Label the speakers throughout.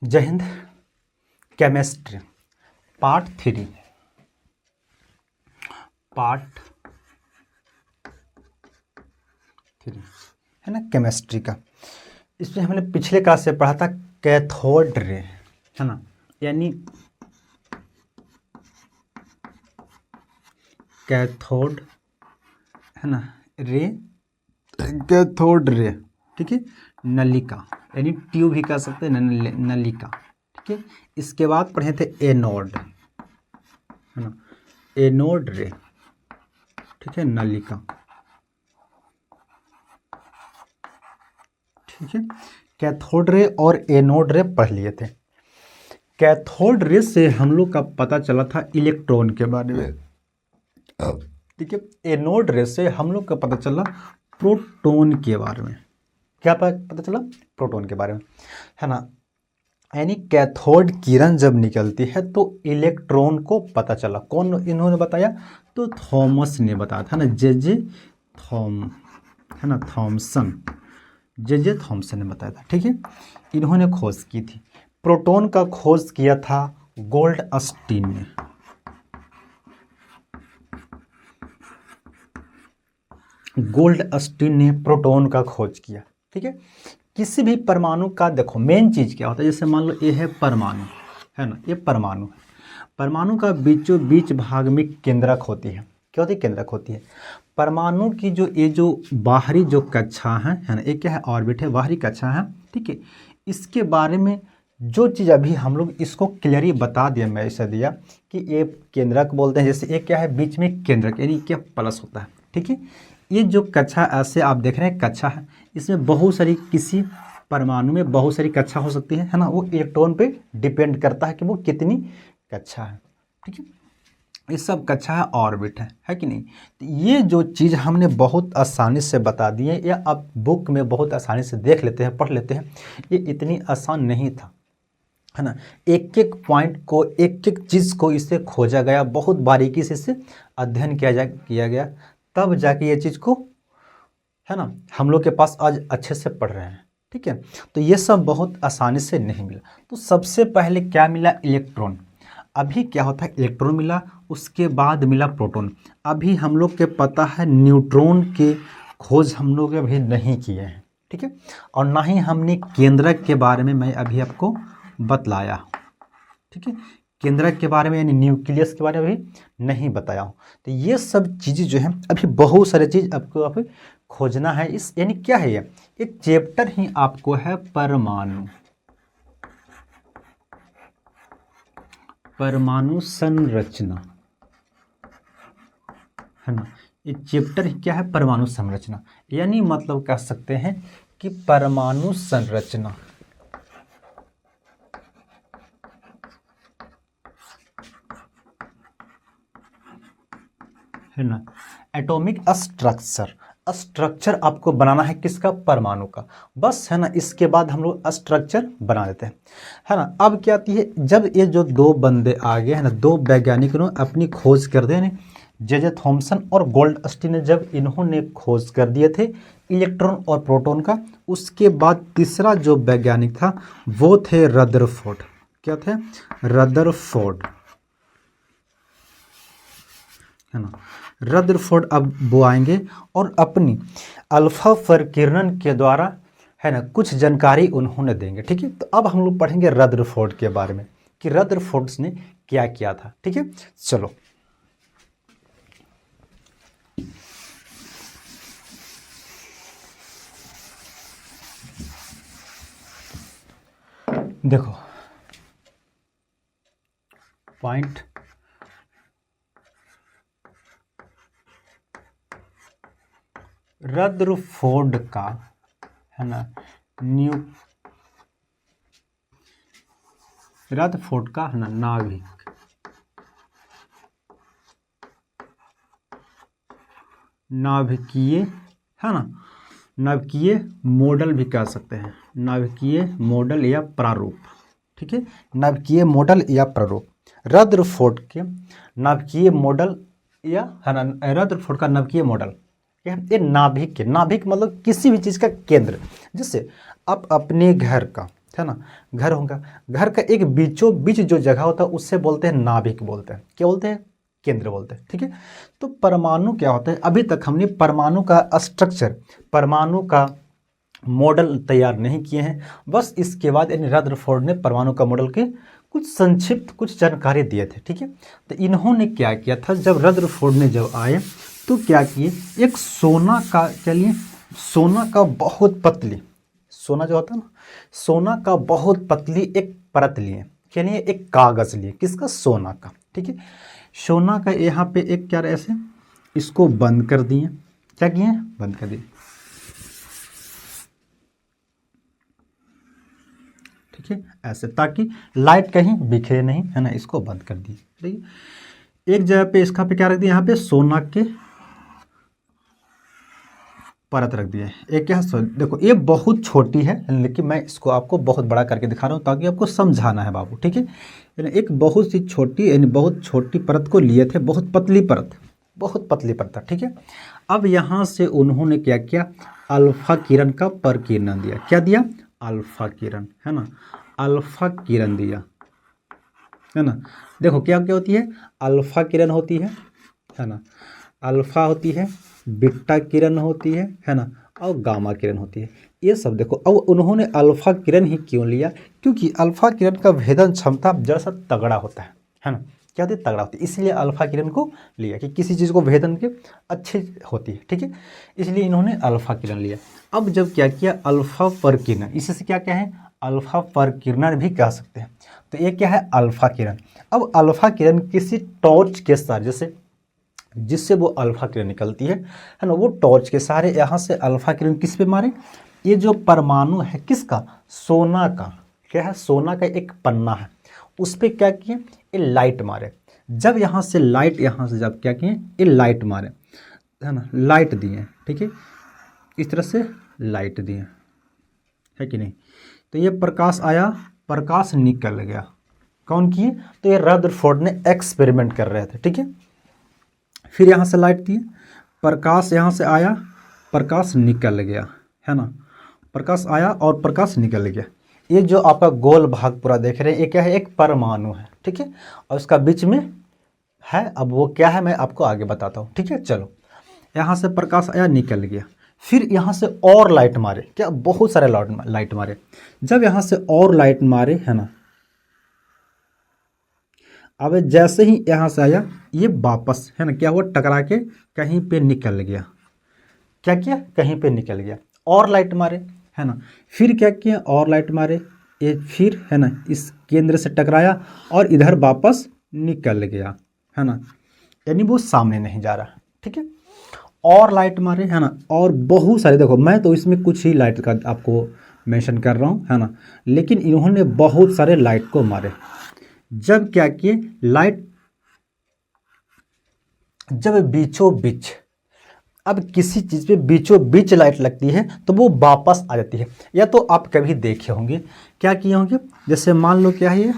Speaker 1: जय Hind. Chemistry part 3 है ना, केमिस्ट्री का। इसमें हमने पिछले क्लास से पढ़ा था कैथोड रे, है ना, यानी कैथोड, है ना, रे, कैथोड रे, ठीक है, नलिका, यानी ट्यूब भी कह सकते हैं, नलिका, ठीक है। इसके बाद पढ़े थे एनोड, है ना, एनोड रे, ठीक है, नलिका, ठीक है। कैथोड रे और एनोड रे पढ़ लिए थे। कैथोड रे से हम लोग का पता चला था इलेक्ट्रॉन के बारे में, ठीक है। एनोड रे से हम लोग का पता चला प्रोटॉन के बारे में। क्या पता चला? प्रोटॉन के बारे में, है ना। यानी कैथोड किरण जब निकलती है तो इलेक्ट्रॉन को पता चला। कौन इन्होंने बताया? तो थॉमस ने बताया था ना, जे है ना, थॉमसन, जे थॉमसन ने बताया था, ठीक है। इन्होंने खोज की थी। प्रोटॉन का खोज किया था गोल्डस्टीन ने, गोल्डस्टीन ने प्रोटॉन का खोज किया, ठीक है। किसी भी परमाणु का देखो मेन चीज क्या होता है, जैसे मान लो ये है परमाणु, है ना, ये परमाणु है। परमाणु का बीचों बीच भाग में केंद्रक होती है। क्या होती है? केंद्रक होती है। परमाणु की जो ये जो बाहरी जो कक्षा है ना, ये क्या है? ऑर्बिट है, बाहरी कक्षा है, ठीक है। इसके बारे में जो चीज़ अभी हम लोग इसको क्लियरली बता दिया, मैं ऐसा दिया कि ये केंद्रक बोलते हैं। जैसे ये क्या है? बीच में केंद्रक, यानी क्या प्लस होता है, ठीक है। ये जो कक्षा ऐसे आप देख रहे हैं कक्षा है, इसमें बहुत सारी, किसी परमाणु में बहुत सारी कक्षा हो सकती है ना। वो इलेक्ट्रॉन पे डिपेंड करता है कि वो कितनी कक्षा है, ठीक है। ये सब कक्षा है, ऑर्बिट है कि नहीं। तो ये जो चीज़ हमने बहुत आसानी से बता दी है, या आप बुक में बहुत आसानी से देख लेते हैं, पढ़ लेते हैं। ये इतनी आसान नहीं था, है ना। एक एक पॉइंट को, एक एक चीज़ को इससे खोजा गया, बहुत बारीकी से इससे अध्ययन किया गया, तब जाके ये चीज़ को, है ना, हम लोग के पास आज अच्छे से पढ़ रहे हैं, ठीक है। तो ये सब बहुत आसानी से नहीं मिला। तो सबसे पहले क्या मिला? इलेक्ट्रॉन। अभी क्या होता है? इलेक्ट्रॉन मिला, उसके बाद मिला प्रोटॉन। अभी हम लोग के पता है न्यूट्रॉन के खोज हम लोग अभी नहीं किए हैं, ठीक है। और ना ही हमने केंद्रक के बारे में मैं अभी आपको बतलाया, ठीक है। केंद्रक के बारे में यानी न्यूक्लियस के बारे में भी नहीं बताया हूँ। तो ये सब चीज़ें जो है, अभी बहुत सारी चीज़ आपको अभी खोजना है। इस यानी क्या है? ये एक चैप्टर ही आपको है परमाणु, परमाणु संरचना, है ना। ये चैप्टर क्या है? परमाणु संरचना, यानी मतलब कह सकते हैं कि परमाणु संरचना, है ना। एटॉमिक स्ट्रक्चर आपको बनाना है किसका? परमाणु का, बस, है ना। इसके बाद हम लोग स्ट्रक्चर बना देते हैं, है ना। अब क्या आती है? जब ये जो दो बंदे आ गए हैं ना, दो वैज्ञानिक ने अपनी खोज कर दी, जे थॉमसन और गोल्डस्टीन ने जब इन्होंने खोज कर दिए थे इलेक्ट्रॉन और प्रोटॉन का, उसके बाद तीसरा जो वैज्ञानिक था वो थे रदरफोर्ड। क्या थे? रदरफोर्ड, है ना। रदरफोर्ड अब वो आएंगे और अपनी अल्फा फरकिरणन के द्वारा, है ना, कुछ जानकारी उन्होंने देंगे, ठीक है। तो अब हम लोग पढ़ेंगे रदरफोर्ड के बारे में कि रदरफोर्ड ने क्या किया था, ठीक है। चलो देखो पॉइंट, रदरफोर्ड का, है ना, रदरफोर्ड का, है ना, नाभिकीय, है ना, नाभिकीय मॉडल भी कह सकते हैं, नाभिकीय मॉडल या प्रारूप, ठीक है। नाभिकीय मॉडल या प्रारूप, रदरफोर्ड के नाभिकीय मॉडल, या, है ना, रदरफोर्ड का नाभिकीय मॉडल क्या है? ये नाभिक मतलब किसी भी चीज़ का केंद्र। जैसे आप अपने घर का, है ना, घर होगा, घर का एक बीचों बीच जो जगह होता है उससे बोलते हैं नाभिक बोलते हैं, क्या बोलते हैं, केंद्र बोलते हैं। ठीक है, तो परमाणु क्या होता है, अभी तक हमने परमाणु का स्ट्रक्चर, परमाणु का मॉडल तैयार नहीं किए हैं, बस इसके बाद यानी रदरफोर्ड ने परमाणु का मॉडल के कुछ संक्षिप्त कुछ जानकारी दिए थे। ठीक है, तो इन्होंने क्या किया था, जब रदरफोर्ड ने जब आए तो क्या किए, एक सोना का, चलिए सोना का बहुत पतली, सोना जो होता है ना, सोना का बहुत पतली एक परत लिए, चलिए एक कागज लिए, किसका, सोना का। ठीक है, सोना का यहाँ पे एक क्या ऐसे इसको बंद कर दिए, क्या किए, बंद कर दिए। ठीक है, ऐसे ताकि लाइट कहीं बिखरे नहीं, है ना, इसको बंद कर दिए। ठीक है, एक जगह पे इसका पे क्या रख दिया, यहाँ पे सोना के परत रख दिया। एक क्या, देखो ये बहुत छोटी है, लेकिन मैं इसको आपको बहुत बड़ा करके दिखा रहा हूँ ताकि आपको समझाना है बाबू। ठीक है, एक बहुत सी छोटी, यानी बहुत छोटी परत को लिए थे, बहुत पतली परत, बहुत पतली परत। ठीक है, अब यहाँ से उन्होंने क्या किया, अल्फा किरण का प्रकीर्णन दिया, क्या दिया, अल्फा किरण, है ना, अल्फा किरण दिया, है ना। देखो क्या क्या होती है, अल्फा किरण होती है ना, अल्फा होती है, बीटा किरण होती है ना, और गामा किरण होती है, ये सब देखो। अब उन्होंने अल्फा किरण ही क्यों लिया, क्योंकि अल्फा किरण का भेदन क्षमता जैसा तगड़ा होता है ना, क्या होती है, तगड़ा होती है, इसलिए अल्फा किरण को लिया कि किसी चीज़ को भेदन के अच्छी होती है। ठीक है, इसलिए इन्होंने अल्फा किरण लिया। अब जब क्या किया, अल्फा प्रकीर्णन, इससे क्या क्या है, अल्फा प्रकीर्णन भी कह सकते हैं। तो ये क्या है, अल्फा किरण। अब अल्फा किरण किसी टॉर्च के साथ, जैसे जिससे वो अल्फा किरण निकलती है ना, वो टॉर्च के सहारे यहाँ से अल्फा किरण किस पे मारे, ये जो परमाणु है किसका, सोना का, क्या है, सोना का एक पन्ना है, उस पर क्या किए, ये लाइट मारे। जब यहाँ से लाइट, यहाँ से जब क्या किए, ये लाइट मारे, है ना, लाइट दिए। ठीक है, इस तरह से लाइट दिए, है कि नहीं, तो ये प्रकाश आया, प्रकाश निकल गया। कौन किए, तो ये रदरफोर्ड ने एक्सपेरिमेंट कर रहे थे। ठीक है, फिर यहाँ से लाइट दिए, प्रकाश यहाँ से आया, प्रकाश निकल गया, है ना, प्रकाश आया और प्रकाश निकल गया। ये जो आपका गोल भाग पूरा देख रहे हैं, ये क्या है, एक परमाणु है। ठीक है, और उसका बीच में है, अब वो क्या है मैं आपको आगे बताता हूँ। ठीक है, चलो, यहाँ से प्रकाश आया, निकल गया, फिर यहाँ से और लाइट मारे, क्या, बहुत सारे लाइट मारे। जब यहाँ से और लाइट मारे, है ना, अब जैसे ही यहाँ से आया, ये वापस, है ना, क्या हुआ, टकरा के कहीं पे निकल गया, क्या किया, कहीं पे निकल गया, और लाइट मारे, है ना, फिर क्या किया, और लाइट मारे, ये फिर, है ना, इस केंद्र से टकराया और इधर वापस निकल गया, है ना, यानी वो सामने नहीं जा रहा। ठीक है, और लाइट मारे, है ना, और बहुत सारे, देखो मैं तो इसमें कुछ ही लाइट का आपको मेंशन कर रहा हूँ, है ना, लेकिन इन्होंने बहुत सारे लाइट को मारे। जब क्या किए, लाइट जब बीचों बीच, अब किसी चीज़ पे बीचों बीच लाइट लगती है तो वो वापस आ जाती है। या तो आप कभी देखे होंगे, क्या किए होंगे, जैसे मान लो क्या है ये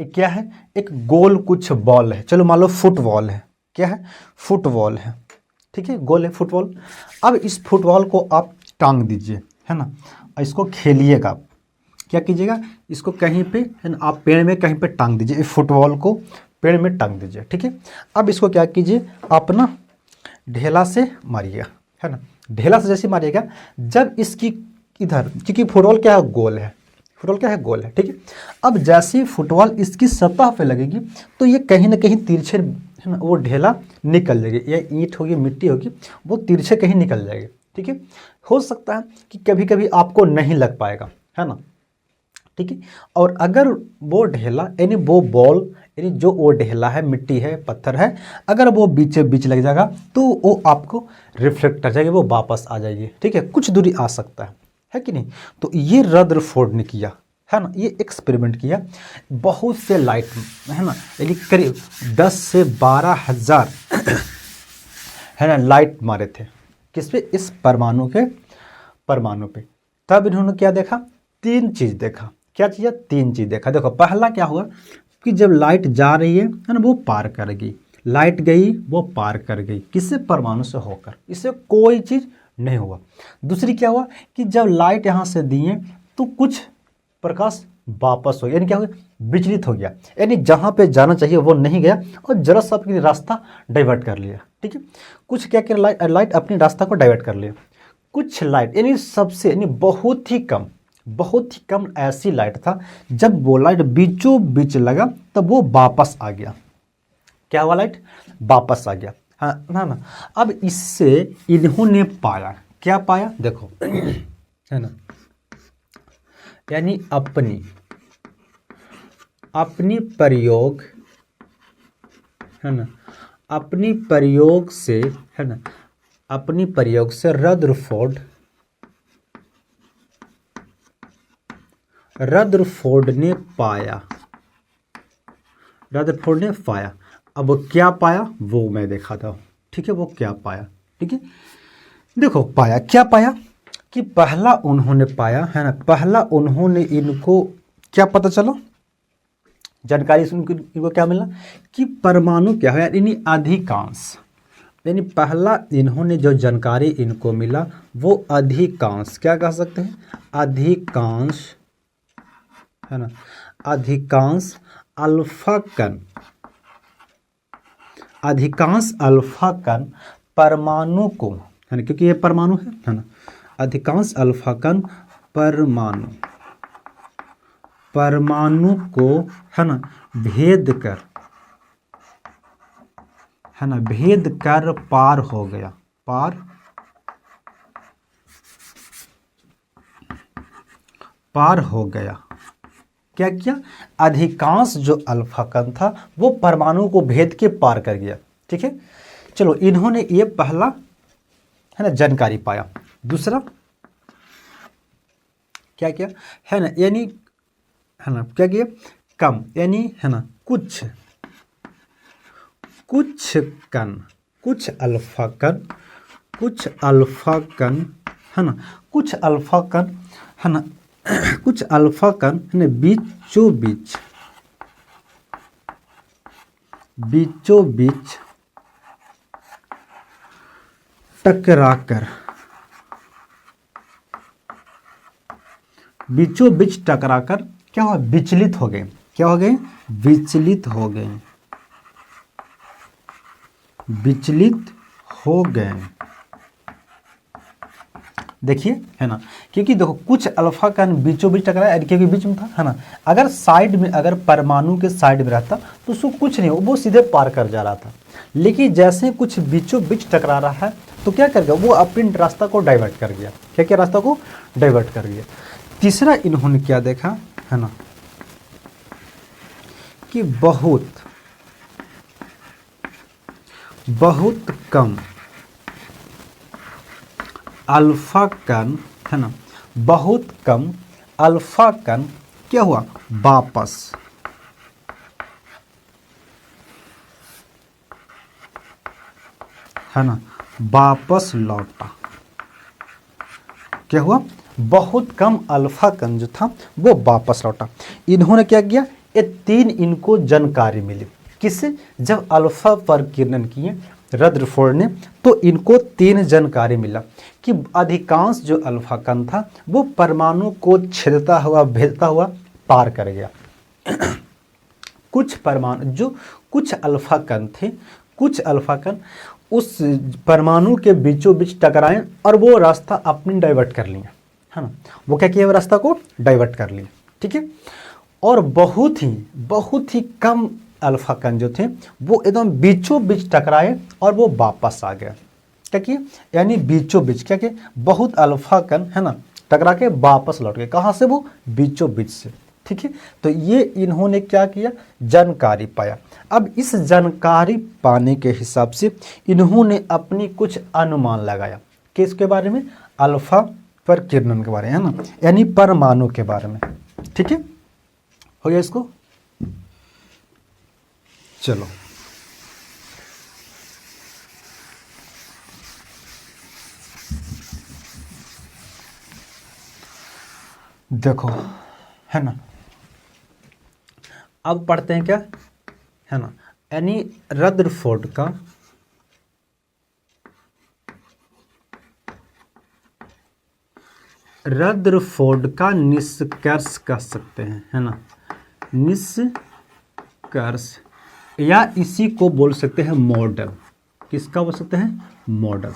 Speaker 1: क्या है, एक गोल कुछ बॉल है, चलो मान लो फुटबॉल है, क्या है, फुटबॉल है। ठीक है, गोल है फुटबॉल। अब इस फुटबॉल को आप टांग दीजिए, है ना, इसको खेलिएगा आप, क्या कीजिएगा, इसको कहीं पे, है ना, आप पेड़ में कहीं पे टांग दीजिए, इस फुटबॉल को पेड़ में टांग दीजिए। ठीक है, अब इसको क्या कीजिए, आप ना ढेला से मारिएगा, है ना, ढेला से जैसे मारिएगा, जब इसकी इधर, क्योंकि फुटबॉल क्या है, गोल है, फुटबॉल क्या है, गोल है। ठीक है, अब जैसे फुटबॉल इसकी सतह पे लगेगी तो ये कहीं ना कहीं तिरछे, है ना, वो ढेला निकल जाएगी, या ईंट होगी, मिट्टी होगी, वो तिरछे कहीं निकल जाएगी। ठीक है, हो सकता है कि कभी कभी आपको नहीं लग पाएगा, है ना। ठीक है, और अगर वो ढेला, यानी वो बॉल, यानी जो वो ढेला है, मिट्टी है, पत्थर है, अगर वो बीच बीच लग जाएगा तो वो आपको रिफ्लेक्ट कर जाएगी, वो वापस आ जाएगी। ठीक है, कुछ दूरी आ सकता है कि नहीं। तो ये रदरफोर्ड ने किया, है ना, ये एक्सपेरिमेंट किया, बहुत से लाइट, है ना, यानी करीब 10 से 12,000 है ना लाइट मारे थे, किस पे, इस परमाणु पे। तब इन्होंने क्या देखा, 3 चीज़ देखा। क्या चीज़ है, 3 चीज़ देखा। देखो पहला क्या हुआ कि जब लाइट जा रही है ना, वो पार कर गई, लाइट गई वो पार कर गई, किससे, परमाणु से होकर, इससे कोई चीज़ नहीं हुआ। दूसरी क्या हुआ कि जब लाइट यहाँ से दिए तो कुछ प्रकाश वापस हो गया, यानी क्या हो गया, विचलित हो गया, यानी जहाँ पे जाना चाहिए वो नहीं गया और जरा सा अपनी रास्ता डाइवर्ट कर लिया। ठीक है, कुछ क्या किया, लाइट अपनी रास्ता को डाइवर्ट कर लिया। कुछ लाइट यानी सबसे यानी बहुत ही कम ऐसी लाइट था, जब वो लाइट बीचों बीच लगा तब वो वापस आ गया। क्या हुआ, लाइट वापस आ गया। हाँ ना ना। अब इससे इन्होंने पाया, क्या पाया देखो है ना, यानी अपनी प्रयोग है ना, अपनी प्रयोग से है ना, अपनी प्रयोग से रदरफोर्ड ने पाया, अब क्या पाया वो मैं दिखाता हूँ। ठीक है, वो क्या पाया, ठीक है, देखो पाया, क्या पाया कि पहला उन्होंने पाया है ना, पहला उन्होंने इनको क्या पता चला, जानकारी से इनको क्या मिला कि परमाणु क्या है, यानी अधिकांश, यानी पहला इन्होंने जो जानकारी इनको मिला वो अधिकांश, क्या कह सकते हैं, अधिकांश है ना, अधिकांश अल्फा कण परमाणु को है ना, क्योंकि ये परमाणु है ना, अधिकांश अल्फा कण परमाणु को है ना भेद कर पार हो गया, पार हो गया। क्या किया, अधिकांश जो अल्फा कण था वो परमाणु को भेद के पार कर गया। ठीक है, चलो इन्होंने ये पहला है ना जानकारी पाया। दूसरा क्या किया है ना, यानी है ना क्या किया, कम यानी है ना कुछ कण, कुछ अल्फा कण है ना, कुछ अल्फा कण है ना, कुछ अल्फा कण है ना बीचों बीच टकराकर क्या हुआ, विचलित हो गए। क्या हो गए, विचलित हो गए। देखिए है ना, क्योंकि देखो कुछ अल्फा कण बीचों बीच टकराया, क्योंकि बीच में था है ना, अगर साइड में, अगर परमाणु के साइड में रहता तो उसको कुछ नहीं, वो सीधे पार कर जा रहा था। लेकिन जैसे कुछ बीचों बीच टकरा रहा है तो क्या कर गया, वो अपने रास्ता को डाइवर्ट कर गया। क्या रास्ता को डाइवर्ट कर गया। तीसरा इन्होंने क्या देखा है ना, कि बहुत कम अल्फा कण है ना, बहुत कम अल्फा कण क्या हुआ, वापस है ना, वापस लौटा। क्या हुआ, बहुत कम अल्फा कण जो था वो वापस लौटा। इन्होंने क्या किया, ये तीन इनको जानकारी मिली, किससे, जब अल्फा पर किरणन किए रदरफोर्ड ने, तो इनको तीन जानकारी मिला कि अधिकांश जो अल्फा कण था वो परमाणु को छेदता हुआ भेदता हुआ पार कर गया। कुछ परमाणु जो कुछ अल्फा कण थे, कुछ अल्फा कण उस परमाणु के बीचों बीच टकराए और वो रास्ता अपनी डाइवर्ट कर लिया है ना, वो क्या किया, वो रास्ता को डाइवर्ट कर लिया। ठीक है, और बहुत ही कम अल्फा कण जो थे वो एकदम बीचों बीच टकराए और वो वापस आ गया। क्या किया, यानी बीचों बीच क्या किया, बहुत अल्फा कण है ना टकरा के वापस लौट गए, कहाँ से, वो बीचों बीच से। ठीक है, तो ये इन्होंने क्या किया, जानकारी पाया। अब इस जानकारी पाने के हिसाब से इन्होंने अपनी कुछ अनुमान लगाया, किसके बारे में, अल्फा पर किरणन के बारे में है ना, यानी परमाणु के बारे में। ठीक है, हो गया इसको। चलो देखो है ना, अब पढ़ते हैं क्या है ना, यानी रदरफोर्ड का रदरफोर्ड का निष्कर्ष कह सकते हैं, है ना, निष्कर्ष, या इसी को बोल सकते हैं मॉडल। किसका बोल सकते हैं? मॉडल,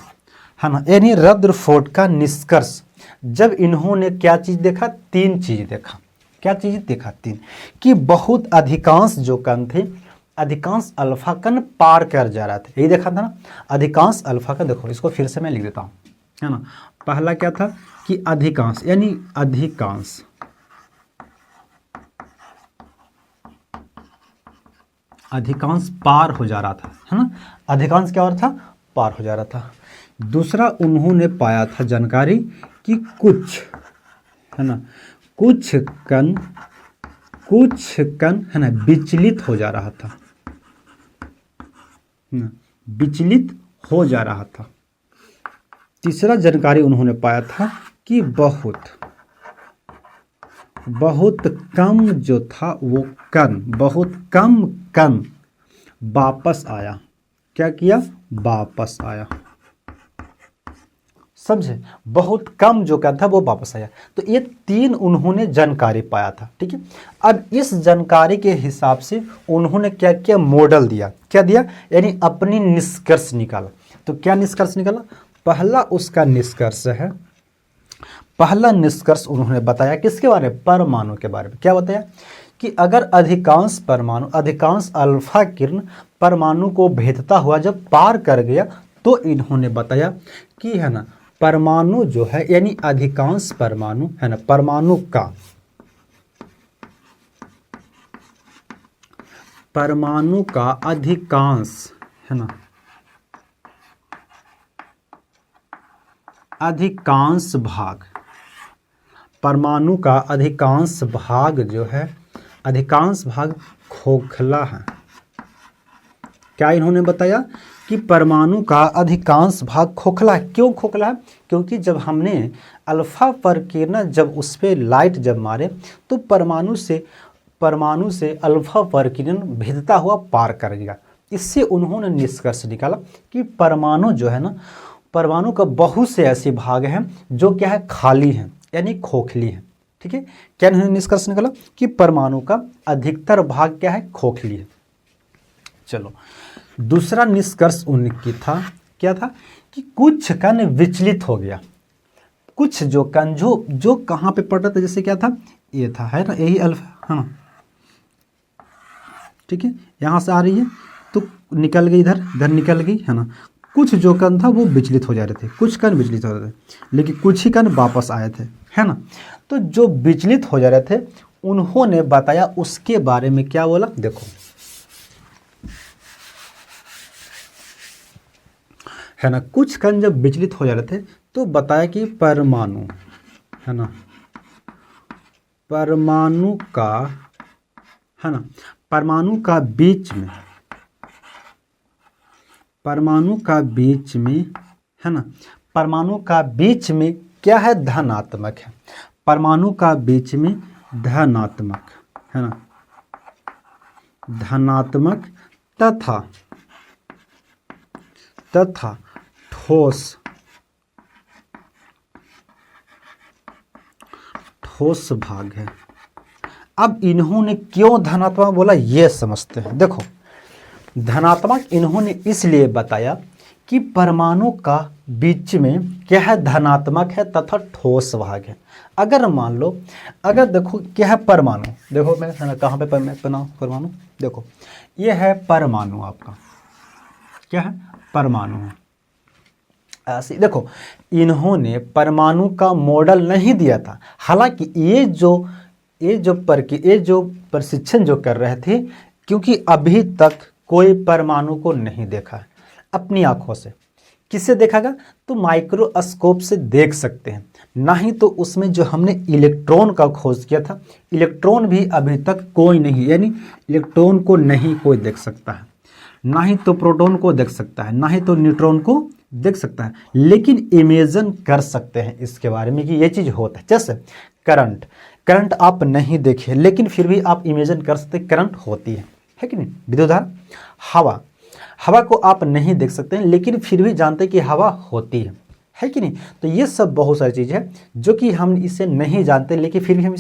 Speaker 1: है ना। यानी रदरफोर्ड का निष्कर्ष, जब इन्होंने क्या चीज देखा? 3 चीज देखा। क्या चीज देखा? 3, कि बहुत अधिकांश जो कण थे, अधिकांश अल्फा कण पार कर जा रहा था, यही देखा था ना, अधिकांश अल्फा कण। देखो इसको फिर से मैं लिख देता हूं, है ना। पहला क्या था कि अधिकांश, यानी अधिकांश पार हो जा रहा था, है ना। अधिकांश क्या हो रहा था? पार हो जा रहा था। दूसरा, उन्होंने पाया था जानकारी कि कुछ, है ना, कुछ कण, है ना, विचलित हो जा रहा था, विचलित हो जा रहा था। तीसरा जानकारी उन्होंने पाया था कि बहुत कम जो था वो कण, बहुत कम कण वापस आया। क्या किया? वापस आया। समझे? बहुत कम जो कण था वो वापस आया। तो ये 3 उन्होंने जानकारी पाया था, ठीक है। अब इस जानकारी के हिसाब से उन्होंने क्या किया? मॉडल दिया। क्या दिया? यानी अपनी निष्कर्ष निकाला। तो क्या निष्कर्ष निकाला? पहला उसका निष्कर्ष है, पहला निष्कर्ष उन्होंने बताया किसके बारे में? परमाणु के बारे में। क्या बताया? कि अगर अधिकांश परमाणु, अधिकांश अल्फा किरण परमाणु को भेदता हुआ जब पार कर गया, तो इन्होंने बताया कि, है ना, परमाणु जो है, यानी अधिकांश परमाणु, है ना, परमाणु का अधिकांश, है ना, अधिकांश भाग, परमाणु का अधिकांश भाग जो है, अधिकांश भाग खोखला है। क्या इन्होंने बताया? कि परमाणु का अधिकांश भाग खोखला है। क्यों खोखला है? क्योंकि जब हमने अल्फा पर किरण, जब उस पर लाइट जब मारे, तो परमाणु से अल्फा पर किरण भेदता हुआ पार करेगा। इससे उन्होंने निष्कर्ष निकाला कि परमाणु जो है ना, परमाणु का बहुत से ऐसे भाग हैं जो क्या है? खाली हैं, यानी खोखली है, ठीक है। क्या इन्होंने निष्कर्ष निकाला? कि परमाणु का अधिकतर भाग क्या है? खोखली है। चलो, दूसरा निष्कर्ष उनकी था, क्या था? कि कुछ कण विचलित हो गया। कुछ जो कण जो कहाँ पे पड़ रहा था? जैसे क्या था? ये था, है ना, यही अल्फा, है ना, ठीक है। यहाँ से आ रही है तो निकल गई, इधर निकल गई, है ना। कुछ जो कण था वो विचलित हो जा रहे थे, कुछ कण विचलित हो रहे थे, लेकिन कुछ ही कण वापस आए थे, है ना। तो जो विचलित हो जा रहे थे, उन्होंने बताया उसके बारे में क्या बोला? देखो, है ना, कुछ कण जब विचलित हो जा रहे थे तो बताया कि परमाणु, है ना, परमाणु का, है ना, परमाणु का बीच में, परमाणु का बीच में, है ना, परमाणु का बीच में क्या है? धनात्मक है। परमाणु का बीच में धनात्मक, है ना, धनात्मक तथा ठोस भाग है। अब इन्होंने क्यों धनात्मक बोला, ये समझते हैं। देखो, धनात्मक इन्होंने इसलिए बताया कि परमाणु का बीच में क्या है? धनात्मक है तथा ठोस भाग है। अगर मान लो, अगर देखो क्या है? परमाणु, देखो मैं, है ना, कहाँ पे बनाऊँ परमाणु? देखो, ये है परमाणु, आपका क्या है? परमाणु है। ऐसे देखो, इन्होंने परमाणु का मॉडल नहीं दिया था। हालांकि ये जो प्रशिक्षण जो कर रहे थे, क्योंकि अभी तक कोई परमाणु को नहीं देखा है अपनी आंखों से। किससे देखागा? तो माइक्रोस्कोप से देख सकते हैं। नहीं तो उसमें जो हमने इलेक्ट्रॉन का खोज किया था, इलेक्ट्रॉन भी अभी तक कोई नहीं, यानी इलेक्ट्रॉन को नहीं कोई देख सकता है, ना ही तो प्रोटॉन को देख सकता है, ना ही तो न्यूट्रॉन को देख सकता है, लेकिन इमेजिन कर सकते हैं इसके बारे में कि ये चीज़ होता है। जैसे करंट आप नहीं देखे, लेकिन फिर भी आप इमेजिन कर सकते करंट होती है कि नहीं? विद्युत धारा, हवा को आप नहीं देख सकते हैं, लेकिन फिर भी जानते कि हवा होती है है कि नहीं। तो ये सब बहुत सारी चीज़ है जो कि हम इसे नहीं जानते, लेकिन फिर भी हम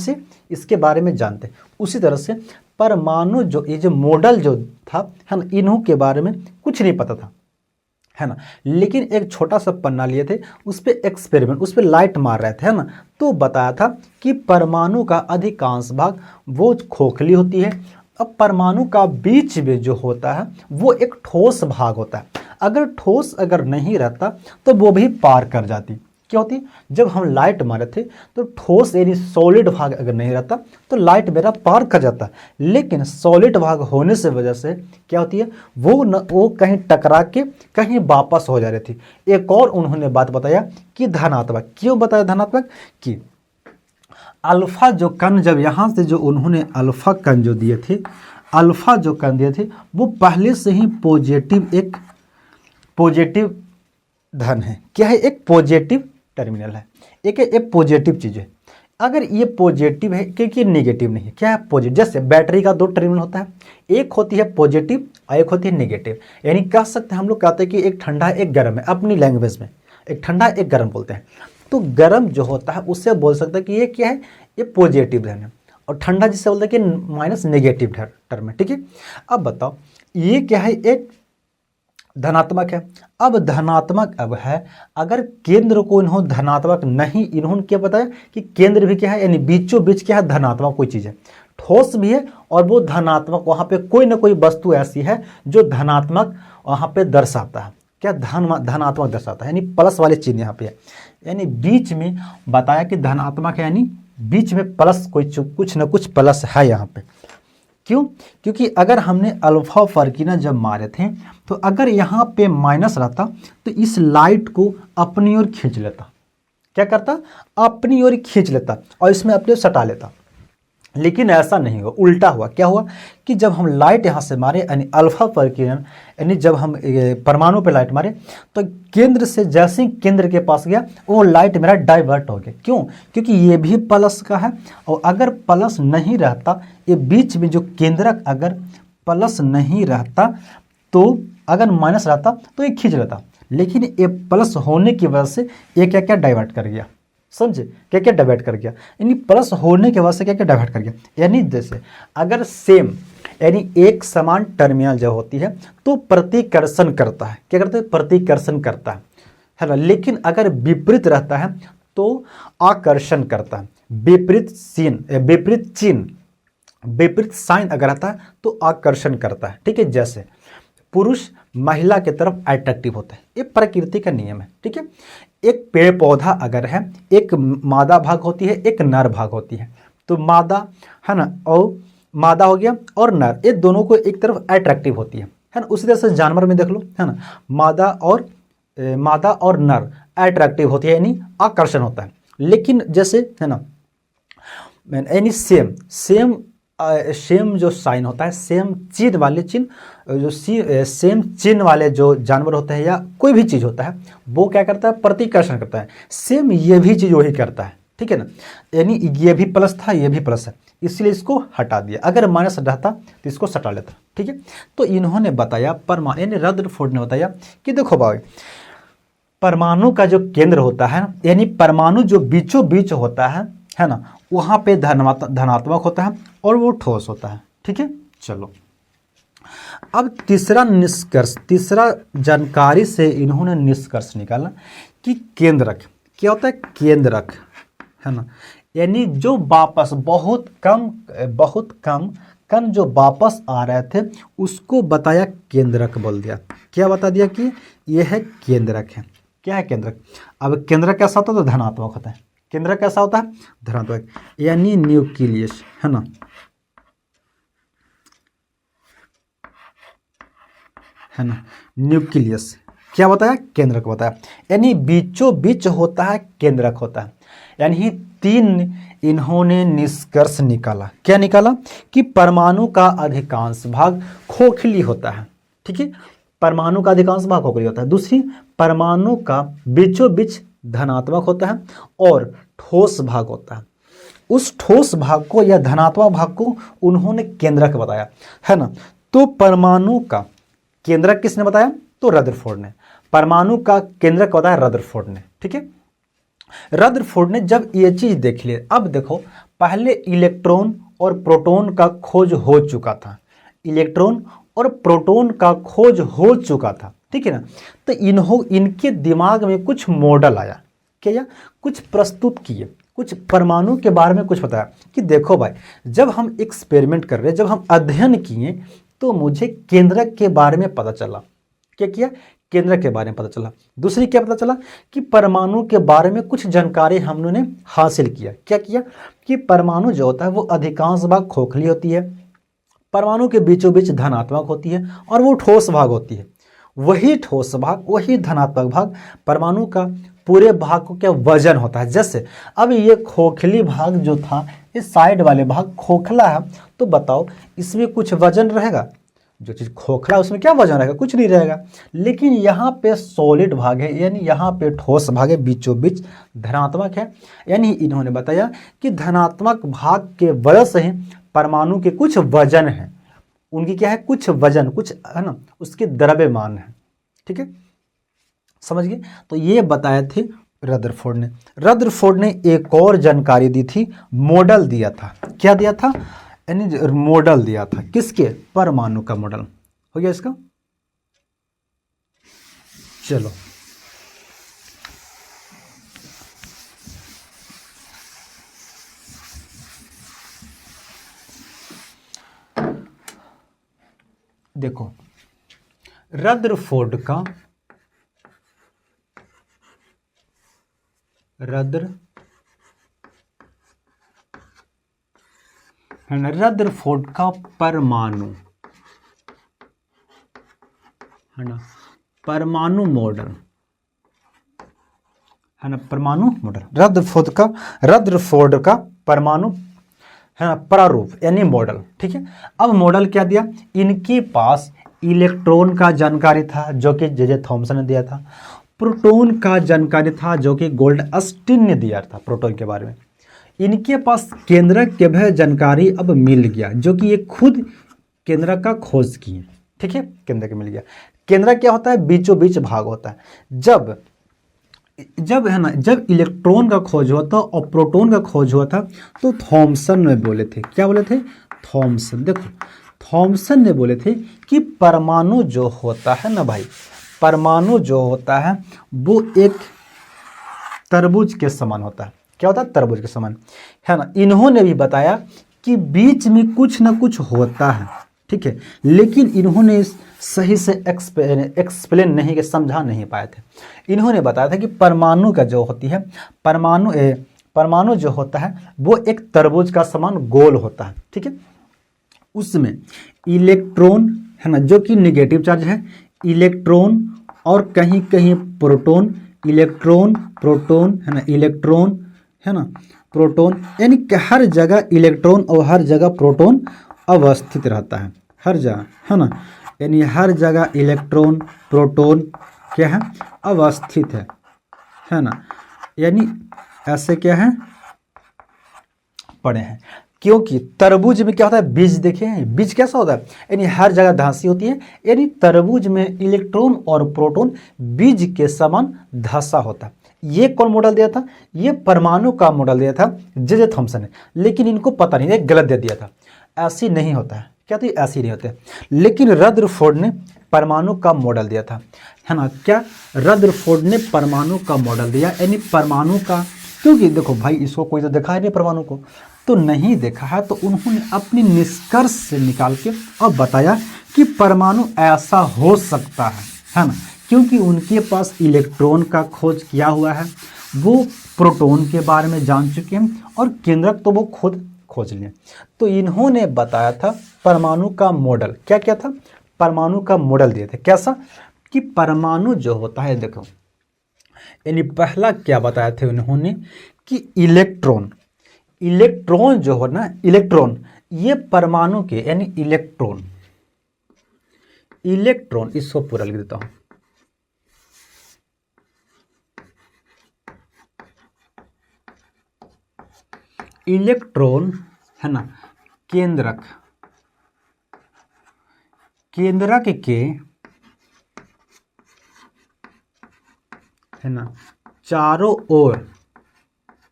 Speaker 1: इसके बारे में जानते हैं। उसी तरह से परमाणु जो ये जो मॉडल जो था, है ना, इन्हों के बारे में कुछ नहीं पता था, है ना, लेकिन एक छोटा सा पन्ना लिए थे, उस पर एक्सपेरिमेंट, उस पर लाइट मार रहे थे, है ना, तो बताया था कि परमाणु का अधिकांश भाग वो खोखली होती है। अब परमाणु का बीच में जो होता है वो एक ठोस भाग होता है। अगर ठोस अगर नहीं रहता तो वो भी पार कर जाती। क्या होती, जब हम लाइट मारे थे तो ठोस यानी सॉलिड भाग अगर नहीं रहता तो लाइट मेरा पार कर जाता, लेकिन सॉलिड भाग होने से वजह से क्या होती है, वो कहीं टकरा के कहीं वापस हो जा रही थी। एक और उन्होंने बात बताया कि धनात्मक, क्यों बताया धनात्मक, कि अल्फा जो कण, जब यहाँ से जो उन्होंने अल्फा कण जो दिए थे, अल्फा जो कण दिए थे वो पहले से ही एक पॉजिटिव धन है। क्या है, एक पॉजिटिव टर्मिनल है, एक पॉजिटिव चीज़ है। अगर ये पॉजिटिव है क्योंकि नेगेटिव नहीं है, क्या है पॉजिटिव। जैसे बैटरी का 2 टर्मिनल होता है, एक होती है पॉजिटिव और एक होती है नेगेटिव। यानी कह सकते हैं, हम लोग कहते हैं कि एक ठंडा है एक गर्म है, अपनी लैंग्वेज में एक ठंडा एक गर्म बोलते हैं। तो गर्म जो होता है उससे बोल सकते हैं कि ये क्या है, ये पॉजिटिव धन है, और ठंडा जिससे बोलते हैं कि माइनस नेगेटिव टर्म है। ठीक है, अब बताओ ये क्या है, एक धनात्मक है। अब धनात्मक अब है, अगर केंद्र को इन्होंने धनात्मक नहीं, इन्होंने क्या बताया कि केंद्र भी क्या है, यानी बीचों बीच क्या है, धनात्मक कोई चीज़ है, ठोस भी है और वो धनात्मक, वहाँ पे कोई ना कोई वस्तु ऐसी है जो धनात्मक वहाँ पे दर्शाता है। क्या, धनात्मक दर्शाता है, यानी प्लस वाले चिन्ह यहाँ पे है, यानी बीच में बताया कि धनात्मक है, यानी बीच में प्लस, कुछ ना कुछ प्लस है यहाँ पे। क्यों, क्योंकि अगर हमने अल्फा फर्कीना जब मारे थे तो अगर यहाँ पे माइनस रहता तो इस लाइट को अपनी ओर खींच लेता। क्या करता, अपनी ओर खींच लेता और इसमें अपने सटा लेता, लेकिन ऐसा नहीं हुआ, उल्टा हुआ। क्या हुआ कि जब हम लाइट यहाँ से मारे, यानी अल्फा फर्किरण, यानी जब हम परमाणु पे लाइट मारे तो केंद्र से जैसे ही केंद्र के पास गया वो लाइट मेरा डाइवर्ट हो गया। क्यों, क्योंकि ये भी प्लस का है, और अगर प्लस नहीं रहता, ये बीच में जो केंद्रक अगर प्लस नहीं रहता, तो अगर माइनस रहता तो ये खींच लेता, लेकिन ये प्लस होने की वजह से ये क्या क्या डाइवर्ट कर गया। समझे, क्या क्या डाइवर्ट कर गया, यानी प्लस होने के वजह से क्या क्या डाइवर्ट कर गया। यानी जैसे अगर सेम, यानी एक समान टर्मिनल जब होती है तो प्रतिकर्षण करता है। क्या करता है, प्रतिकर्षण करता है ना, लेकिन अगर विपरीत रहता है तो आकर्षण करता है। विपरीत साइन अगर आता है तो आकर्षण करता है। ठीक है, जैसे पुरुष महिला की तरफ अट्रैक्टिव होता है, ये प्रकृति का नियम है। ठीक है, एक पेड़ पौधा अगर है, एक मादा भाग होती है, एक नर भाग होती है, तो मादा है ना, और मादा हो गया और नर, ये दोनों को एक तरफ अट्रैक्टिव होती है ना। उसी तरह से जानवर में देख लो, है ना, मादा और नर अट्रैक्टिव होती है, यानी आकर्षण होता है। लेकिन जैसे है ना, यानी सेम जो साइन होता है, सेम चिन्ह वाले चिन्ह, जो सेम चिन्ह वाले जो जानवर होते हैं या कोई भी चीज़ होता है, वो क्या करता है, प्रतिकर्षण करता है। सेम ये भी चीज़ वही करता है। ठीक है ना, यानी ये भी प्लस था, ये भी प्लस है, इसलिए इसको हटा दिया। अगर माइनस रहता तो इसको सटा लेता। ठीक है, तो इन्होंने बताया, यानी रदरफोर्ड ने बताया कि देखो भाई, परमाणु का जो केंद्र होता है, यानी परमाणु जो बीचों बीच होता है ना, वहाँ पे धनात्मक होता है और वो ठोस होता है। ठीक है, चलो अब तीसरा निष्कर्ष, तीसरा जानकारी से इन्होंने निष्कर्ष निकाला कि केंद्रक क्या होता है, केंद्रक है ना, यानी जो वापस बहुत कम कण जो वापस आ रहे थे उसको बताया केंद्रक बोल दिया। क्या बता दिया कि यह है केंद्रक है। क्या है केंद्रक, अब केंद्रक कैसा होता है, तो धनात्मक होता है। केंद्रक कैसा होता है, धनात्मक, यानी न्यूक्लियस है ना, न्यूक्लियस क्या बताया, केंद्रक बताया, यानी बीचों बीच होता है, केंद्रक होता है। यानी 3 इन्होंने निष्कर्ष निकाला। क्या निकाला कि परमाणु का अधिकांश भाग खोखली होता है। ठीक है, परमाणु का अधिकांश भाग खोखली होता है। दूसरी, परमाणु का बीचों बीच धनात्मक होता है और ठोस भाग होता है। उस ठोस भाग को या धनात्मक भाग को उन्होंने केंद्रक बताया, है ना। तो परमाणु का केंद्रक किसने बताया, तो रदरफोर्ड ने। परमाणु का केंद्रक बताया रदरफोर्ड ने। ठीक है। रदरफोर्ड ने जब ये चीज देख ली, अब देखो पहले इलेक्ट्रॉन और प्रोटॉन का खोज हो चुका था, इलेक्ट्रॉन और प्रोटॉन का खोज हो चुका था, ठीक है ना। तो इनके दिमाग में कुछ मॉडल आया, क्या कुछ प्रस्तुत किए, कुछ परमाणु के बारे में कुछ बताया कि देखो भाई, जब हम एक्सपेरिमेंट कर रहे हैं, जब हम अध्ययन किए तो मुझे केंद्रक के बारे में पता चला। क्या किया? केंद्रक के बारे में पता चला। दूसरी क्या पता चला कि परमाणु के बारे में कुछ जानकारी हम लोगों ने हासिल किया। क्या किया कि परमाणु जो होता है वो अधिकांश भाग खोखली होती है, परमाणु के बीचों बीच धनात्मक होती है और वो ठोस भाग होती है। वही ठोस भाग, वही धनात्मक भाग परमाणु का पूरे भाग को क्या वजन होता है। जैसे अब ये खोखली भाग जो था, इस साइड वाले भाग खोखला है, तो बताओ इसमें कुछ वजन रहेगा? जो चीज़ खोखला है उसमें क्या वजन रहेगा? कुछ नहीं रहेगा। लेकिन यहाँ पे सॉलिड भाग है, यानी यहाँ पे ठोस भाग है, बीचों बीच धनात्मक है। यानी इन्होंने बताया कि धनात्मक भाग के वजह से ही परमाणु के कुछ वजन है, उनकी क्या है, कुछ वजन, कुछ है ना, उसके द्रव्यमान है। ठीक है, समझ गए। तो ये बताए थे रदरफोर्ड ने। रदरफोर्ड ने एक और जानकारी दी थी, मॉडल दिया था। क्या दिया था? यानी मॉडल दिया था, किसके? परमाणु का मॉडल। हो गया इसका। चलो देखो, रदरफोर्ड का रदरफोर्ड का परमाणु है ना, परमाणु मॉडल है ना, परमाणु मॉडल। रदरफोर्ड का परमाणु है ना, प्रारूप यानी मॉडल। ठीक है, अब मॉडल क्या दिया? इनके पास इलेक्ट्रॉन का जानकारी था जो कि जे थॉमसन ने दिया था, प्रोटॉन का जानकारी था जो कि गोल्डस्टीन ने दिया था प्रोटॉन के बारे में। इनके पास केंद्रक के भी जानकारी अब मिल गया, जो कि ये खुद केंद्रक का खोज किए। ठीक है, केंद्रक मिल गया। केंद्रक क्या होता है? बीचों बीच भाग होता है। जब है ना, जब इलेक्ट्रॉन का खोज हुआ था और प्रोटॉन का खोज हुआ था, तो थॉमसन ने बोले थे, क्या बोले थे? थॉमसन, देखो थॉमसन ने बोले थे कि परमाणु जो होता है ना भाई, परमाणु जो होता है वो एक तरबूज के समान होता है। क्या होता है? तरबूज के समान, है ना। इन्होंने भी बताया कि बीच में कुछ ना कुछ होता है, ठीक है, लेकिन इन्होंने सही से एक्सप्लेन नहीं कि समझा नहीं पाए थे। इन्होंने बताया था कि परमाणु का जो होती है, परमाणु जो होता है वो एक तरबूज का समान गोल होता है। ठीक है, उसमें इलेक्ट्रॉन है ना, जो कि नेगेटिव चार्ज है, इलेक्ट्रॉन और कहीं कहीं प्रोटॉन, इलेक्ट्रॉन प्रोटॉन है ना, इलेक्ट्रॉन है ना, प्रोटॉन, यानी कि हर जगह इलेक्ट्रॉन और हर जगह प्रोटॉन अवस्थित रहता है, हर जगह, है ना। यानी हर जगह इलेक्ट्रॉन प्रोटॉन क्या है? अवस्थित है ना। यानी ऐसे क्या है? पड़े हैं। क्योंकि तरबूज में क्या होता है? बीज देखे हैं, बीज कैसा होता है? यानी हर जगह धंसी होती है। यानी तरबूज में इलेक्ट्रॉन और प्रोटॉन बीज के समान धंसा होता है। ये कौन मॉडल दिया था? ये परमाणु का मॉडल दिया था जे थॉमसन ने, लेकिन इनको पता नहीं, गलत दे दिया था। ऐसी नहीं होता है, क्या? तो ऐसी नहीं होते। लेकिन रदरफोर्ड ने परमाणु का मॉडल दिया था, है ना। क्या? रदरफोर्ड ने परमाणु का मॉडल दिया, यानी परमाणु का, क्योंकि देखो भाई, इसको कोई तो देखा है नहीं, परमाणु को तो नहीं देखा है, तो उन्होंने अपनी निष्कर्ष से निकाल के अब बताया कि परमाणु ऐसा हो सकता है ना, क्योंकि उनके पास इलेक्ट्रॉन का खोज किया हुआ है, वो प्रोटॉन के बारे में जान चुके हैं, और केंद्रक तो वो खुद खोज लिए। तो इन्होंने बताया था परमाणु का मॉडल। क्या क्या था? परमाणु का मॉडल दिए थे। कैसा? कि परमाणु जो होता है, देखो, यानी पहला क्या बताया थे उन्होंने कि इलेक्ट्रॉन जो हो ना, इलेक्ट्रॉन, ये परमाणु के, यानी इलेक्ट्रॉन इसको पूरा लिख देता हूं, इलेक्ट्रॉन है ना, केंद्रक के है ना चारों ओर,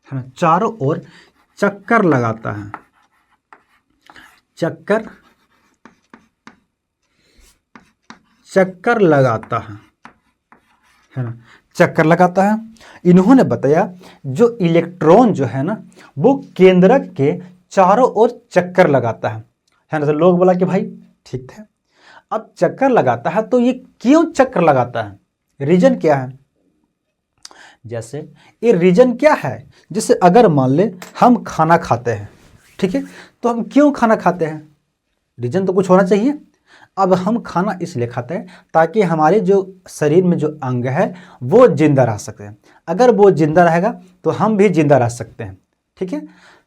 Speaker 1: है ना, चारों ओर चक्कर लगाता है, चक्कर लगाता है ना, चक्कर लगाता है। इन्होंने बताया जो इलेक्ट्रॉन जो है ना वो केंद्रक के चारों ओर चक्कर लगाता है ना। तो लोग बोला कि भाई ठीक है, अब चक्कर लगाता है तो ये क्यों चक्कर लगाता है, रीजन क्या है। जैसे ये रीजन क्या है, जैसे अगर मान ले हम खाना खाते हैं, ठीक है, तो हम क्यों खाना खाते हैं, रीजन तो कुछ होना चाहिए। अब हम खाना इसलिए खाते हैं ताकि हमारे जो शरीर में जो अंग है वो जिंदा रह सकते हैं, अगर वो जिंदा रहेगा तो हम भी जिंदा रह सकते हैं, ठीक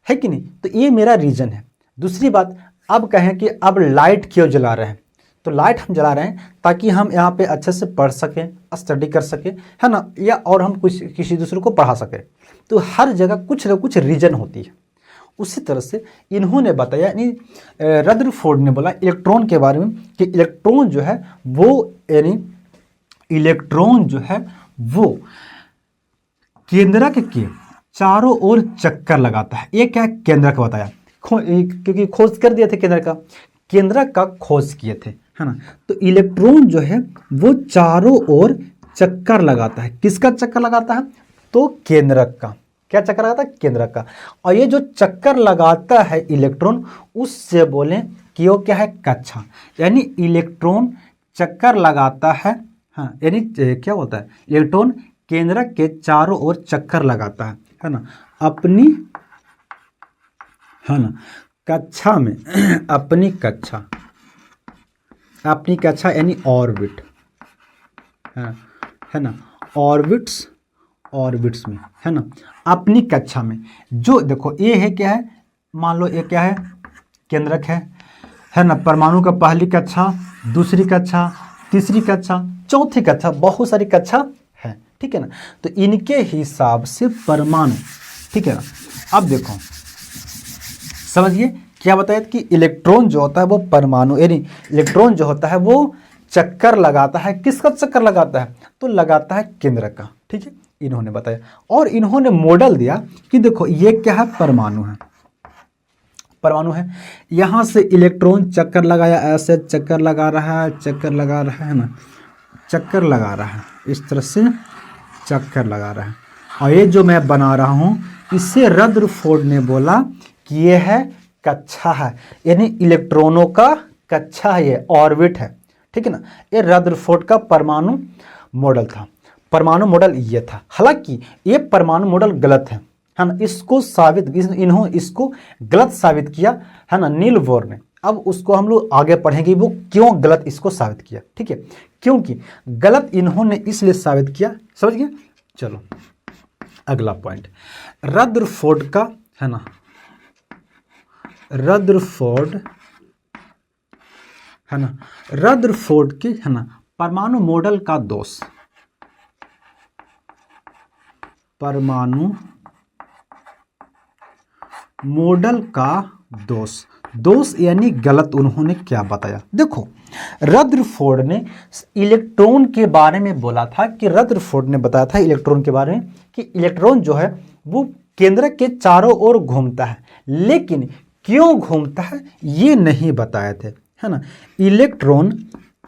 Speaker 1: है कि नहीं। तो ये मेरा रीजन है। दूसरी बात, अब कहें कि अब लाइट क्यों जला रहे हैं, तो लाइट हम जला रहे हैं ताकि हम यहाँ पे अच्छे से पढ़ सकें, स्टडी कर सकें, है ना, या और हम कुछ किसी दूसरे को पढ़ा सकें। तो हर जगह कुछ ना कुछ रीजन होती है। उसी तरह से इन्होंने बताया, यानी रदरफोर्ड ने बोला इलेक्ट्रॉन के बारे में कि इलेक्ट्रॉन जो है वो, यानी इलेक्ट्रॉन जो है वो केंद्रक के चारों ओर चक्कर लगाता है। ये क्या केंद्रक बताया, क्योंकि खोज कर दिए थे केंद्रक का, केंद्रक का खोज किए थे, है ना। तो इलेक्ट्रॉन जो है वो चारों ओर चक्कर लगाता है। किसका चक्कर लगाता है, तो केंद्रक का। क्या चक्कर लगाता है, केंद्रक का। और ये जो चक्कर लगाता है इलेक्ट्रॉन, उससे बोले कि वो क्या है, कक्षा। यानी इलेक्ट्रॉन चक्कर लगाता है, हाँ, यानी क्या होता है, इलेक्ट्रॉन केंद्रक के चारों ओर चक्कर लगाता है ना, अपनी, है ना, कक्षा में अपनी कक्षा यानी ऑर्बिट, है ना, ऑर्बिट्स में, है ना, अपनी कक्षा में। जो देखो ये है क्या है, मान लो ये क्या है, केंद्रक है ना, परमाणु का पहली कक्षा, दूसरी कक्षा, तीसरी कक्षा, चौथी कक्षा, बहुत सारी कक्षा है, ठीक है ना। तो इनके हिसाब से परमाणु, ठीक है ना। अब देखो समझिए क्या बताया कि इलेक्ट्रॉन जो होता है वो परमाणु, यानी इलेक्ट्रॉन जो होता है वो चक्कर लगाता है। किसका चक्कर लगाता है, तो लगाता है केंद्रक का, ठीक है, इन्होंने बताया। और इन्होंने मॉडल दिया कि देखो ये क्या है, परमाणु है, यहां से इलेक्ट्रॉन चक्कर लगाया, ऐसे चक्कर लगा रहा है ना, चक्कर लगा रहा है, इस तरह से चक्कर लगा रहा है। और ये जो मैं बना रहा हूं, इससे रदरफोर्ड ने बोला कि ये है कक्षा है, यानी इलेक्ट्रॉनों का कक्षा है, ये ऑर्बिट है, ठीक है ना। ये रदरफोर्ड का परमाणु मॉडल था। परमाणु मॉडल ये था। हालांकि ये परमाणु मॉडल गलत है ना, इसको इसको गलत साबित किया, है ना, नील बोर ने। अब उसको हम लोग आगे पढ़ेंगे वो क्यों गलत इसको साबित किया, ठीक है, क्योंकि गलत इन्होंने इसलिए साबित किया, समझ गए। चलो अगला पॉइंट, रदरफोर्ड का, है ना, रदरफोर्ड के, है ना, परमाणु मॉडल का दोष, परमाणु मॉडल का दोष यानी गलत उन्होंने क्या बताया। देखो रदरफोर्ड ने इलेक्ट्रॉन के बारे में बोला था कि रदरफोर्ड ने बताया था इलेक्ट्रॉन के बारे में कि इलेक्ट्रॉन जो है वो केंद्रक के चारों ओर घूमता है, लेकिन क्यों घूमता है ये नहीं बताए थे, है ना। इलेक्ट्रॉन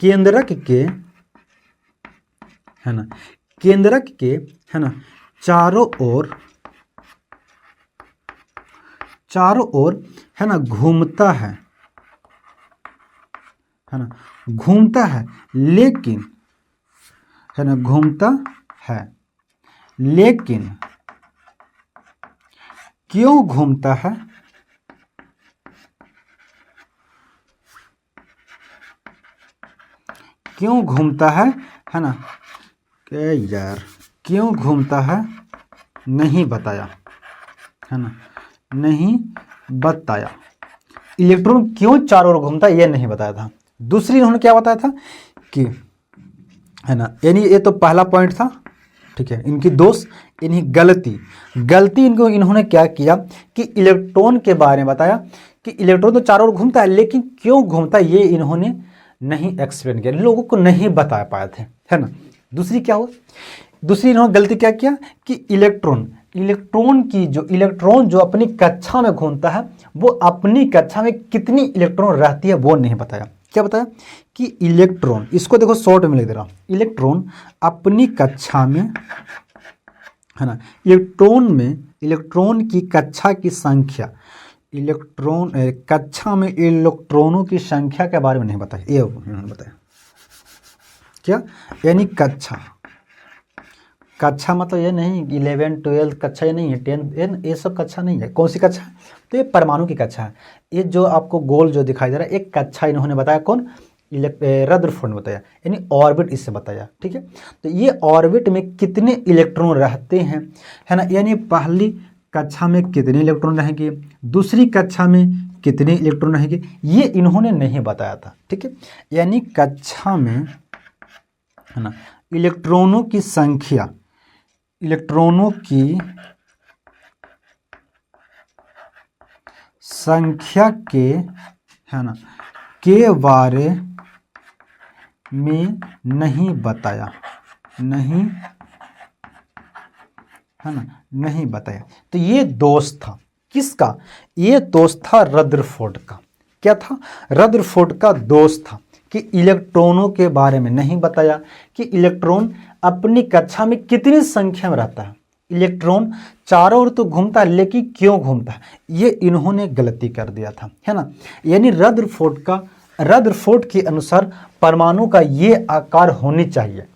Speaker 1: केंद्रक के, है ना, है ना, चारों ओर है ना घूमता है ना, घूमता है, लेकिन, है ना, घूमता है, लेकिन क्यों घूमता है, क्यों घूमता है ना, क्या यार, क्यों घूमता है नहीं बताया, है ना, नहीं बताया। इलेक्ट्रॉन क्यों चारों ओर घूमता है ये नहीं बताया था। दूसरी उन्होंने क्या बताया था कि, है ना, यानी ये तो पहला पॉइंट था, ठीक है, इनकी दोष, इन्हीं गलती इन्होंने क्या किया कि इलेक्ट्रॉन के बारे में बताया कि इलेक्ट्रॉन तो चारों ओर घूमता है, लेकिन क्यों घूमता है ये इन्होंने नहीं एक्सप्लेन किया, लोगों को नहीं बता पाए थे, है ना। दूसरी क्या हुआ, दूसरी इन्होंने गलती क्या किया कि इलेक्ट्रॉन जो अपनी कक्षा में घूमता है वो अपनी कक्षा में कितनी इलेक्ट्रॉन रहती है वो नहीं बताया। क्या बताया कि इलेक्ट्रॉन, इसको देखो शॉर्ट में लिख दे रहा हूँ, इलेक्ट्रॉन अपनी कक्षा में, है ना, इलेक्ट्रॉन की कक्षा की संख्या, कक्षा में इलेक्ट्रॉनों की संख्या के बारे में नहीं बताया। ये उन्होंने बताया क्या, यानी कक्षा मतलब ये नहीं 11 12 कक्षा, ये नहीं है 10 ये सब कक्षा नहीं है। कौन सी कक्षा है, तो ये परमाणु की कक्षा है। ये जो आपको गोल जो दिखाई दे रहा है एक कक्षा इन्होंने बताया, कौन, रदरफोर्ड ने बताया, यानी ऑर्बिट इससे बताया। ठीक है, तो ये ऑर्बिट में कितने इलेक्ट्रॉन रहते हैं, है ना, यानी पहली कक्षा में कितने इलेक्ट्रॉन रहेंगे, दूसरी कक्षा में कितने इलेक्ट्रॉन रहेंगे, ये इन्होंने नहीं बताया था। ठीक है, यानी कक्षा में, है ना, इलेक्ट्रॉनों की संख्या, इलेक्ट्रॉनों की संख्या के, है ना, के बारे में नहीं बताया, नहीं, है ना, नहीं बताया। तो ये दोष था किसका, ये दोष था रदरफोर्ड का। क्या था, रदरफोर्ड का दोष था कि इलेक्ट्रॉनों के बारे में नहीं बताया कि इलेक्ट्रॉन अपनी कक्षा में कितनी संख्या में रहता है। इलेक्ट्रॉन चारों ओर तो घूमता है लेकिन क्यों घूमता है, ये इन्होंने गलती कर दिया था, है ना। यानी रदरफोर्ड के अनुसार परमाणु का ये आकार होनी चाहिए।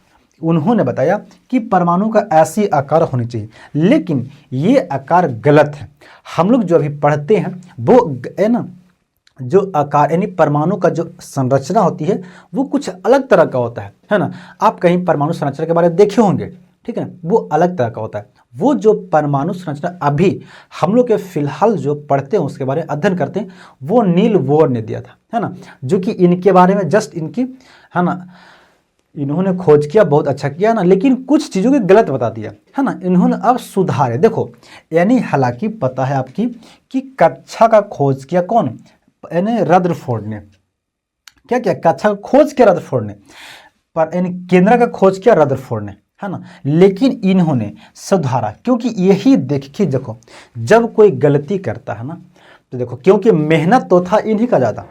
Speaker 1: उन्होंने बताया कि परमाणु का ऐसी आकार होनी चाहिए, लेकिन ये आकार गलत है। हम लोग जो अभी पढ़ते हैं वो, है ना, जो आकार यानी परमाणु का जो संरचना होती है वो कुछ अलग तरह का होता है ना। आप कहीं परमाणु संरचना के बारे में देखे होंगे, ठीक है ना, वो अलग तरह का होता है। वो जो परमाणु संरचना अभी हम लोग के फिलहाल जो पढ़ते हैं उसके बारे में अध्ययन करते हैं वो नील बोर ने दिया था, है ना, जो कि इनके बारे में जस्ट इनकी, है ना, इन्होंने खोज किया, बहुत अच्छा किया ना, लेकिन कुछ चीज़ों की गलत बता दिया, है ना। इन्होंने अब सुधारे। देखो, यानी हालांकि पता है आपकी कि कक्षा का खोज किया कौन, यानी रदरफोर्ड ने। क्या किया, कक्षा का खोज किया रदरफोर्ड ने, पर यानी केंद्र का खोज किया रदरफोर्ड ने, है ना, लेकिन इन्होंने सुधारा। क्योंकि यही देखिए, देखो जब कोई गलती करता है ना, तो देखो क्योंकि मेहनत तो था इन्हीं का ज़्यादा,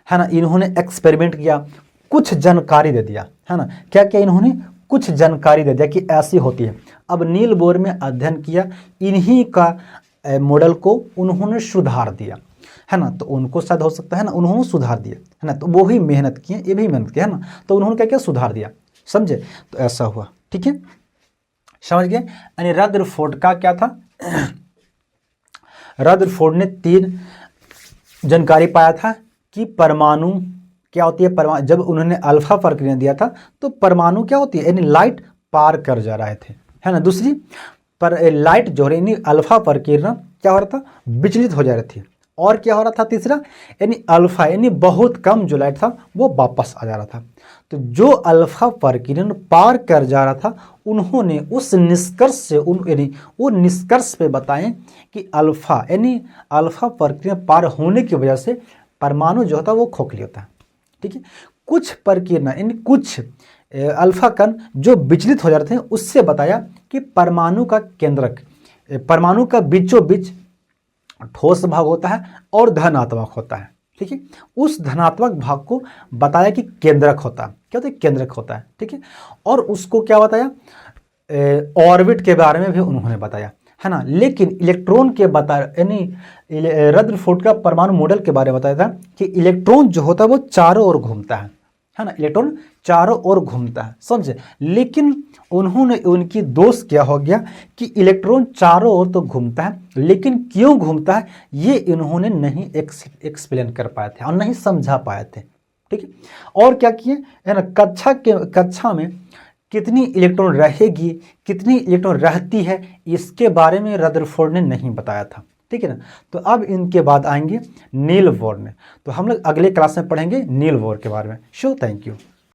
Speaker 1: है ना, इन्होंने एक्सपेरिमेंट किया, कुछ जानकारी दे दिया, है ना। क्या क्या, इन्होंने कुछ जानकारी दे दिया कि ऐसी होती है। अब नील बोर में अध्ययन किया, इन्हीं का मॉडल को उन्होंने सुधार दिया, है ना, तो उनको शायद हो सकता है ना, उन्होंने सुधार दिया, है ना, तो वो भी मेहनत किए, ये भी मेहनत किया, है ना, तो उन्होंने क्या किया, सुधार दिया, समझे, तो ऐसा हुआ। ठीक है, समझ गए। यानी रदरफोर्ड का क्या था, रदरफोर्ड ने 3 जानकारी पाया था कि परमाणु क्या होती है। परमाणु, जब उन्होंने अल्फा प्रक्रिया दिया था तो परमाणु क्या होती है, यानी लाइट पार कर जा रहे थे, है ना। दूसरी पर लाइट जो है, यानी अल्फा प्रक्रिया क्या हो रहा था, विचलित हो जा रही थी। और क्या हो रहा था, तीसरा, यानी अल्फा यानी बहुत कम जो लाइट था वो वापस आ जा रहा था। तो जो अल्फा प्रकिरण पार कर जा रहा था, उन्होंने उस निष्कर्ष से यानी वो निष्कर्ष पे बताएं कि अल्फा यानी अल्फा प्रक्रिया पार होने की वजह से परमाणु जो होता है वो खोखली होता है। ठीक है, कुछ प्रकिरण यानी कुछ अल्फा कण जो विचलित हो जाते हैं, उससे बताया कि परमाणु का केंद्रक, परमाणु का बीचों बीच ठोस भाग होता है और धनात्मक होता है। ठीक है, उस धनात्मक भाग को बताया कि केंद्रक होता है। क्या होता है, केंद्रक होता है। ठीक है, और उसको क्या बताया, ऑर्बिट के बारे में भी उन्होंने बताया, है ना। लेकिन इलेक्ट्रॉन के बता, यानी रदरफोर्ड का परमाणु मॉडल के बारे में बताया था कि इलेक्ट्रॉन जो होता है वो चारों ओर घूमता है ना, इलेक्ट्रॉन चारों ओर घूमता है, समझे। लेकिन उन्होंने, उनकी दोष क्या हो गया कि इलेक्ट्रॉन चारों ओर तो घूमता है, लेकिन क्यों घूमता है ये इन्होंने नहीं एक्सप्लेन कर पाए थे और नहीं समझा पाए थे। ठीक है, और क्या किए, है ना, कक्षा में कितनी इलेक्ट्रॉन रहेगी, कितनी इलेक्ट्रॉन रहती है, इसके बारे में रदरफोर्ड ने नहीं बताया था। ठीक है ना। तो अब इनके बाद आएंगे नील बोर ने, तो हम लोग अगले क्लास में पढ़ेंगे नील बोर के बारे में। Thank you.